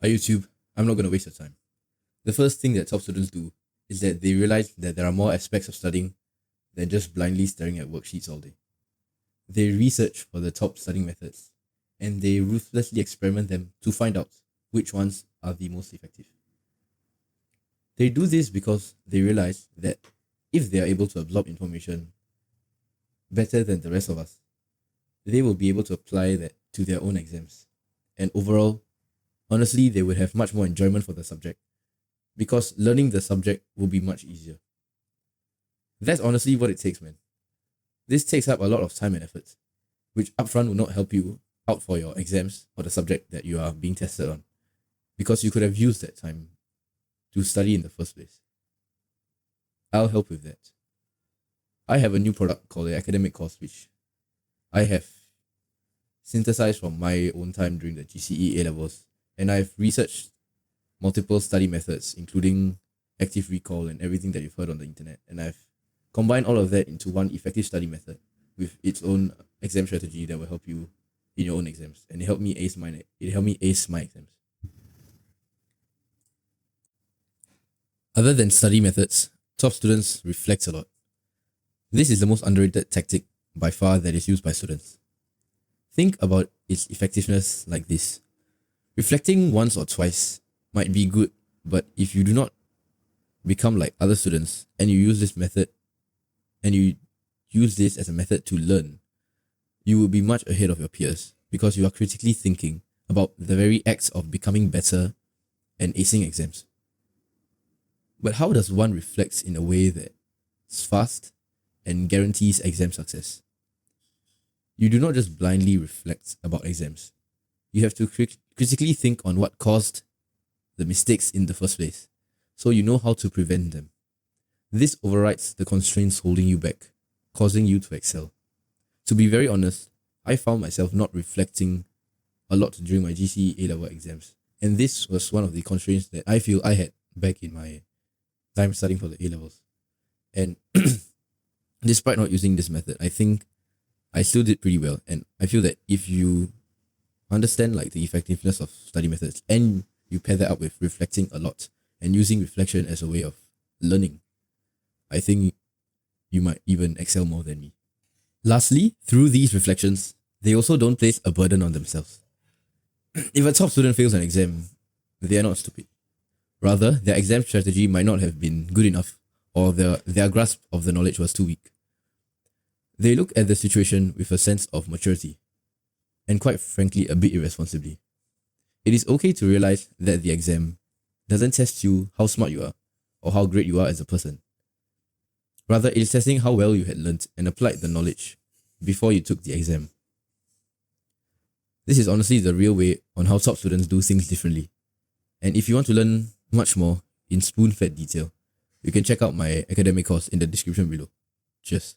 Hi YouTube, I'm not going to waste your time. The first thing that top students do is that they realize that there are more aspects of studying than just blindly staring at worksheets all day. They research for the top studying methods and they ruthlessly experiment them to find out which ones are the most effective. They do this because they realize that if they are able to absorb information better than the rest of us, they will be able to apply that to their own exams. And overall, honestly, they would have much more enjoyment for the subject because learning the subject will be much easier. That's honestly what it takes, man. This takes up a lot of time and effort, which upfront will not help you out for your exams or the subject that you are being tested on, because you could have used that time to study in the first place. I'll help with that. I have a new product called the Academic Course, which I have synthesized from my own time during the GCE A levels, and I've researched multiple study methods, including active recall and everything that you've heard on the internet, and I've combined all of that into one effective study method with its own exam strategy that will help you in your own exams, and it helped me ace mine. It helped me ace my exams. Other than study methods, top students reflect a lot. This is the most underrated tactic by far that is used by students. Think about its effectiveness like this. Reflecting once or twice might be good, but if you do not become like other students and you use this method and you use this as a method to learn, you will be much ahead of your peers because you are critically thinking about the very acts of becoming better and acing exams. But how does one reflect in a way that is fast and guarantees exam success? You do not just blindly reflect about exams. You have to critically think on what caused the mistakes in the first place, so you know how to prevent them. This overrides the constraints holding you back, causing you to excel. To be very honest, I found myself not reflecting a lot during my GCE A-level exams, and this was one of the constraints that I feel I had back in my time studying for the A-levels. And despite not using this method, I think I still did pretty well, and I feel that if you understand like the effectiveness of study methods and you pair that up with reflecting a lot and using reflection as a way of learning, I think you might even excel more than me. Lastly, through these reflections, they also don't place a burden on themselves. If a top student fails an exam, they are not stupid. Rather, their exam strategy might not have been good enough, or their grasp of the knowledge was too weak. They look at the situation with a sense of maturity, and quite frankly, a bit irresponsibly. It is okay to realize that the exam doesn't test you how smart you are or how great you are as a person. Rather, it is testing how well you had learnt and applied the knowledge before you took the exam. This is honestly the real way on how top students do things differently. And if you want to learn much more in spoon-fed detail, you can check out my academic course in the description below. Cheers.